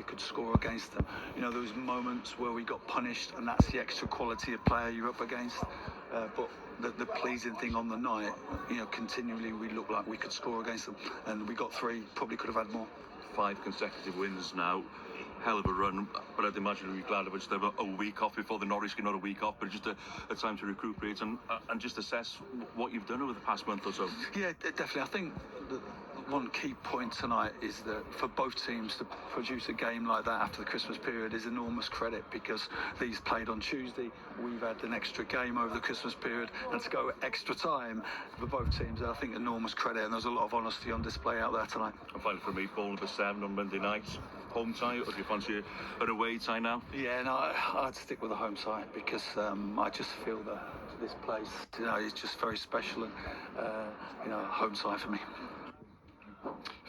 could score against them. You know, those moments where we got punished, and that's the extra quality of player you're up against. But the pleasing thing on the night, you know, continually we looked like we could score against them, and we got 3. Probably could have had more. 5 consecutive wins now. Hell of a run, but I'd imagine we'd be glad if we just have a week off before the Norwich game, not a week off, but just a time to recuperate and just assess what you've done over the past month or so. Yeah, definitely. I think the one key point tonight is that for both teams to produce a game like that after the Christmas period is enormous credit, because these played on Tuesday, we've had an extra game over the Christmas period, and to go extra time for both teams, I think enormous credit, and there's a lot of honesty on display out there tonight. And finally for me, ball number 7 on Monday night. Home tie, or do you fancy an away tie now? Yeah, no, I'd stick with the home side, because I just feel that this place, you know, is just very special, and you know, home side for me.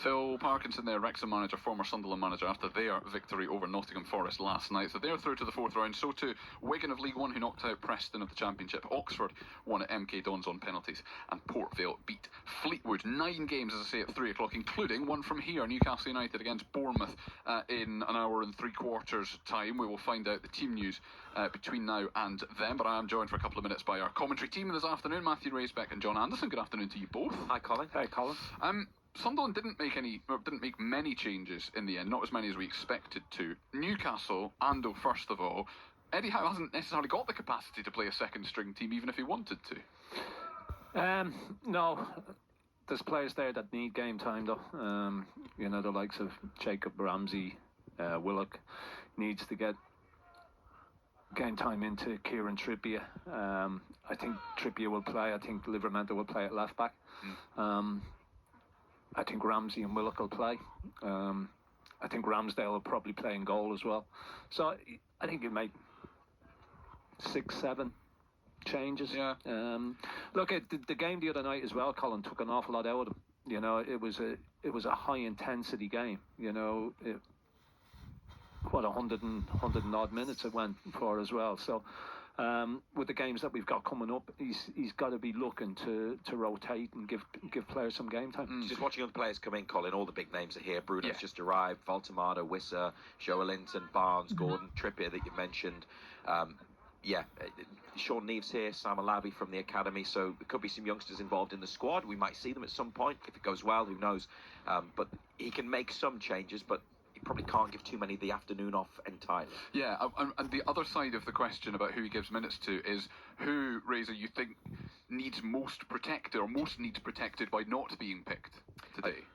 Phil Parkinson there, Wrexham manager, former Sunderland manager, after their victory over Nottingham Forest last night. So they're through to the 4th round. So too Wigan of League One, who knocked out Preston of the Championship. Oxford won at MK Dons on penalties, and Port Vale beat Fleetwood. 9 games, as I say, at 3 o'clock, including one from here, Newcastle United against Bournemouth in an hour and 3/4 time. We will find out the team news between now and then, but I am joined for a couple of minutes by our commentary team this afternoon, Matthew Raisbeck and John Anderson. Good afternoon to you both. Hi, Colin. Hey, Colin. Sunderland didn't make many changes in the end, not as many as we expected to. Newcastle, Ando first of all, Eddie Howe hasn't necessarily got the capacity to play a second string team, even if he wanted to. No, there's players there that need game time though. You know, the likes of Jacob Ramsey, Willock needs to get game time into Kieran Trippier. I think Trippier will play. I think Livramento will play at left back. I think Ramsey and Willock will play. I think Ramsdale will probably play in goal as well. So I think you make 6, 7 changes. Yeah. Look, the game the other night as well, Colin, took an awful lot out of them. You know, it was a high intensity game. You know, 100 and odd minutes it went for as well. So with the games that we've got coming up, he's got to be looking to rotate and give players some game time. Just watching other players come in, Colin, all the big names are here. Bruno's just arrived, Voltemada, Wissa, Joelinton, Barnes, Gordon, Trippier that you mentioned. Sean Neves here, Sam Alavi from the academy, so there could be some youngsters involved in the squad. We might see them at some point. If it goes well, who knows? But he can make some changes, but he probably can't give too many the afternoon off entirely. Yeah, and the other side of the question about who he gives minutes to is who, Razor, you think needs most protected, or most needs protected by not being picked today?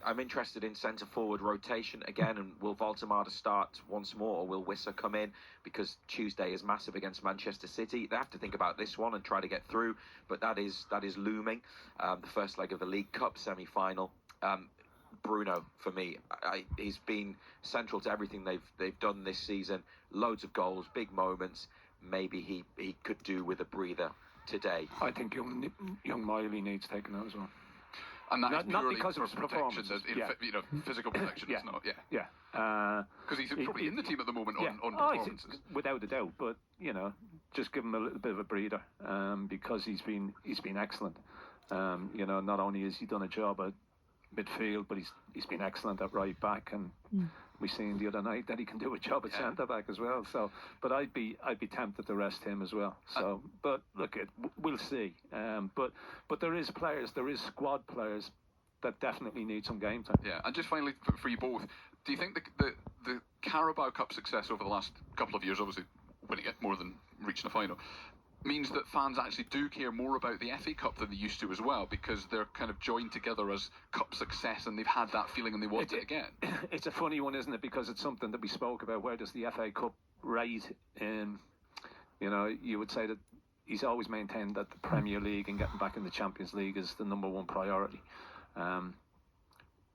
I'm interested in centre forward rotation again, and will Voltemada start once more, or will Wissa come in? Because Tuesday is massive against Manchester City. They have to think about this one and try to get through, but that is looming. The first leg of the League Cup semi-final. Bruno, for me, he's been central to everything they've done this season. Loads of goals, big moments. Maybe he could do with a breather today. I think young Miley needs taken out as well. And that not because of his protection, physical protection. It's not. Because he's probably in the team at the moment on performances, without a doubt. But you know, just give him a little bit of a breather, because he's been excellent. You know, not only has he done a job at midfield, but he's been excellent at right back, and we seen the other night that he can do a job at centre back as well. So, but I'd be tempted to rest him as well. So, but look, we'll see. But there is squad players that definitely need some game time. Yeah, and just finally for you both, do you think the Carabao Cup success over the last couple of years, obviously winning it more than reaching the final, means that fans actually do care more about the FA Cup than they used to as well, because they're kind of joined together as cup success and they've had that feeling and they want it again? It's a funny one, isn't it? Because it's something that we spoke about. Where does the FA Cup rate in? You know, you would say that he's always maintained that the Premier League and getting back in the Champions League is the number one priority.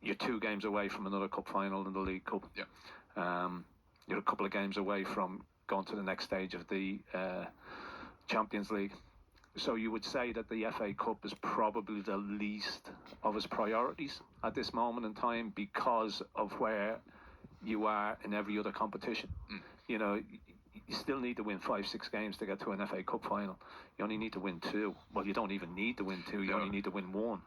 You're 2 games away from another cup final in the League Cup. You're a couple of games away from going to the next stage of the Champions League. So you would say that the FA Cup is probably the least of his priorities at this moment in time, because of where you are in every other competition. You know, you still need to win 5-6 games to get to an FA Cup final. You only need to win 2. Well, you don't even need to win 2. You only need to win 1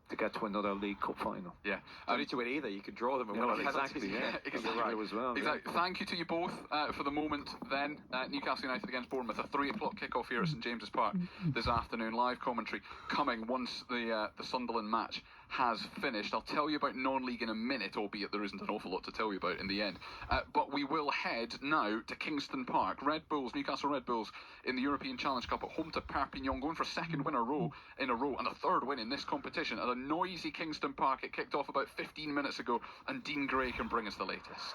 to get to another League Cup final. Yeah. Don't need to win either. You could draw them and Yeah, win well, on penalties. exactly, yeah. Exactly. You're right as well. Exactly. Thank you to you both for the moment then. Newcastle United against Bournemouth, a 3 o'clock kickoff here at St James's Park this afternoon. Live commentary coming once the Sunderland match has finished. I'll tell you about non-league in a minute, albeit there isn't an awful lot to tell you about in the end. But we will head now to Kingston Park. Newcastle Red Bulls in the European Challenge Cup at home to Perpignan, going for a second win in a row and a third win in this competition at a noisy Kingston Park. It kicked off about 15 minutes ago, and Dean Gray can bring us the latest.